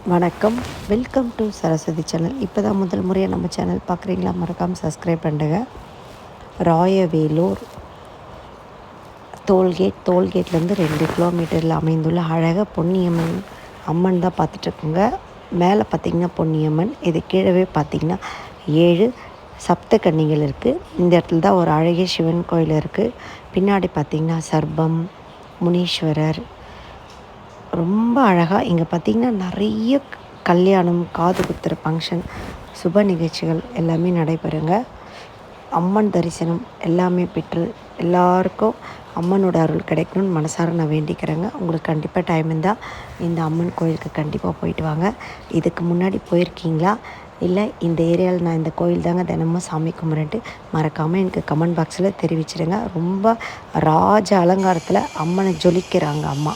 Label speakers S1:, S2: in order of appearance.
S1: வணக்கம். Welcome to Saraswati channel. இப்போ தான் முதல் முறையாக நம்ம சேனல் பார்க்குறீங்களா? மறக்காமல் சப்ஸ்கிரைப் பண்ணுங்க. ராயவேலூர் டோல்கேட்லேருந்து 2 கிலோமீட்டரில் அமைந்துள்ள அழகாக பொன்னியம்மன் அம்மன் தான் பார்த்துட்ருக்குங்க. மேலே பார்த்திங்கன்னா பொன்னியம்மன், இது கீழவே பார்த்திங்கன்னா 7 சப்த கன்னிகள் இருக்குது. இந்த இடத்துல தான் ஒரு அழகிய சிவன் கோயில் இருக்குது. பின்னாடி பார்த்திங்கன்னா சர்பம், முனீஸ்வரர், ரொம்ப அழகாக இங்கே பார்த்திங்கன்னா நிறைய கல்யாணம், காது குத்துற ஃபங்க்ஷன், சுப நிகழ்ச்சிகள் எல்லாமே நடைபெறுங்க. அம்மன் தரிசனம் எல்லாமே பெற்று எல்லாருக்கும் அம்மனோட அருள் கிடைக்கணும்னு மனசார நான் வேண்டிக்கிறேங்க. உங்களுக்கு கண்டிப்பாக டைம் இருந்தால் இந்த அம்மன் கோயிலுக்கு கண்டிப்பாக போயிட்டு வாங்க. இதுக்கு முன்னாடி போயிருக்கீங்களா? இல்லை இந்த ஏரியாவில் நான் இந்த கோயில் தாங்க தினமும் சாமி கும்பிட்றேன்ட்டு மறக்காமல் எனக்கு கமெண்ட் பாக்ஸில் தெரிவிச்சிடுங்க. ரொம்ப ராஜ அலங்காரத்தில் அம்மனை ஜொலிக்கிறாங்க அம்மா.